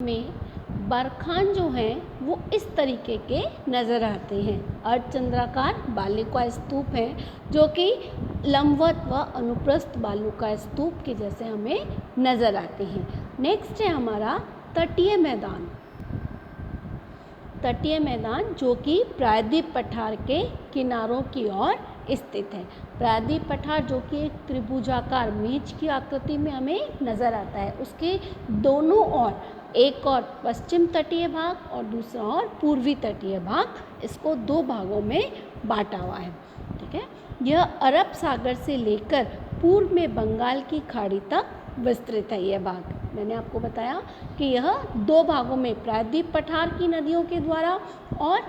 में बरखान जो हैं वो इस तरीके के नज़र आते हैं। अर्धचंद्राकार बालू का स्तूप है जो कि लंबवत व अनुप्रस्थ बालू का स्तूप के जैसे हमें नज़र आते हैं। नेक्स्ट है हमारा तटीय मैदान। तटीय मैदान जो कि प्रायद्वीप पठार के किनारों की ओर स्थित है। प्रायद्वीप पठार जो कि एक त्रिभुजाकार मेज की आकृति में हमें नज़र आता है, उसके दोनों ओर एक और पश्चिम तटीय भाग और दूसरा और पूर्वी तटीय भाग, इसको दो भागों में बांटा हुआ है। ठीक है, यह अरब सागर से लेकर पूर्व में बंगाल की खाड़ी तक विस्तृत है। यह भाग मैंने आपको बताया कि यह दो भागों में प्रायद्वीप पठार की नदियों के द्वारा और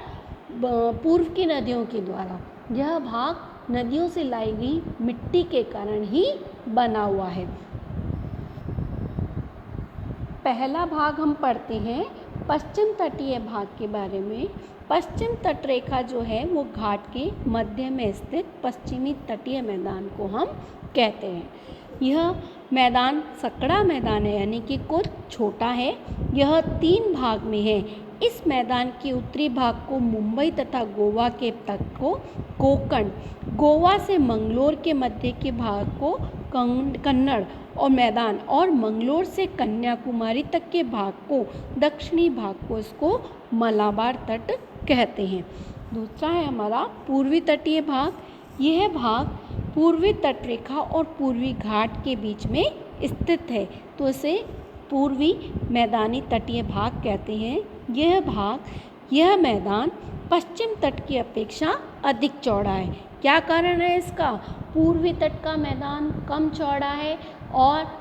पूर्व की नदियों के द्वारा, यह भाग नदियों से लाई गई मिट्टी के कारण ही बना हुआ है। पहला भाग हम पढ़ते हैं पश्चिम तटीय भाग के बारे में। पश्चिम तटरेखा जो है वो घाट के मध्य में स्थित पश्चिमी तटीय मैदान को हम कहते हैं। यह मैदान सकड़ा मैदान है, यानी कि कुछ छोटा है। यह 3 भाग में है। इस मैदान के उत्तरी भाग को मुंबई तथा गोवा के तट को कोंकण, गोवा से मंगलोर के मध्य के भाग को कन्नड़ और मैदान, और मंगलोर से कन्याकुमारी तक के भाग को, दक्षिणी भाग को इसको मलाबार तट कहते हैं। दूसरा है हमारा पूर्वी तटीय भाग। यह भाग पूर्वी तटरेखा और पूर्वी घाट के बीच में स्थित है, तो इसे पूर्वी मैदानी तटीय भाग कहते हैं। यह मैदान पश्चिम तट की अपेक्षा अधिक चौड़ा है। क्या कारण है इसका? पूर्वी तट का मैदान कम चौड़ा है और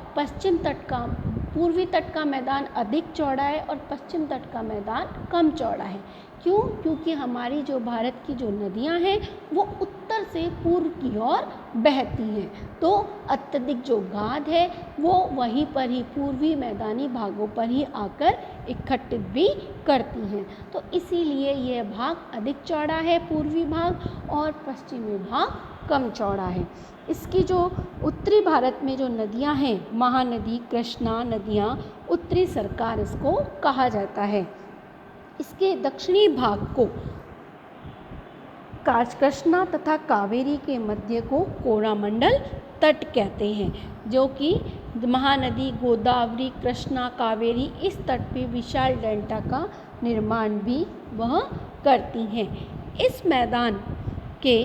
पूर्वी तट का मैदान अधिक चौड़ा है और पश्चिम तट का मैदान कम चौड़ा है। क्यों? क्योंकि हमारी जो भारत की जो नदियां हैं वो उत्तर से पूर्व की ओर बहती हैं, तो अत्यधिक जो गाद है वो वहीं पर ही पूर्वी मैदानी भागों पर ही आकर इकट्ठित भी करती हैं। तो इसीलिए यह भाग अधिक चौड़ा है पूर्वी भाग, और पश्चिमी भाग कम चौड़ा है। इसकी जो उत्तरी भारत में जो नदियां हैं, महानदी, कृष्णा नदियां, उत्तरी सरकार इसको कहा जाता है। इसके दक्षिणी भाग को कृष्णा तथा कावेरी के मध्य को कोरामंडल तट कहते हैं, जो कि महानदी, गोदावरी, कृष्णा, कावेरी इस तट पे विशाल डेल्टा का निर्माण भी वह करती हैं। इस मैदान के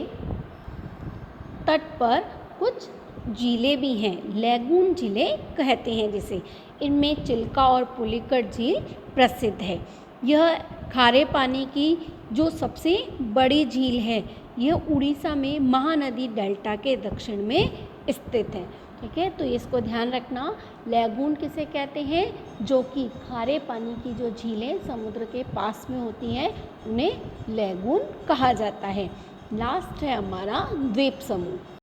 तट पर कुछ झीलें भी हैं, लैगून झीलें कहते हैं जिसे। इनमें चिल्का और पुलिकट झील प्रसिद्ध है। यह खारे पानी की जो सबसे बड़ी झील है, यह उड़ीसा में महानदी डेल्टा के दक्षिण में स्थित है। ठीक है, तो इसको ध्यान रखना। लैगून किसे कहते हैं? जो कि खारे पानी की जो झीलें समुद्र के पास में होती हैं, उन्हें लैगून कहा जाता है। लास्ट है हमारा द्वीप समूह।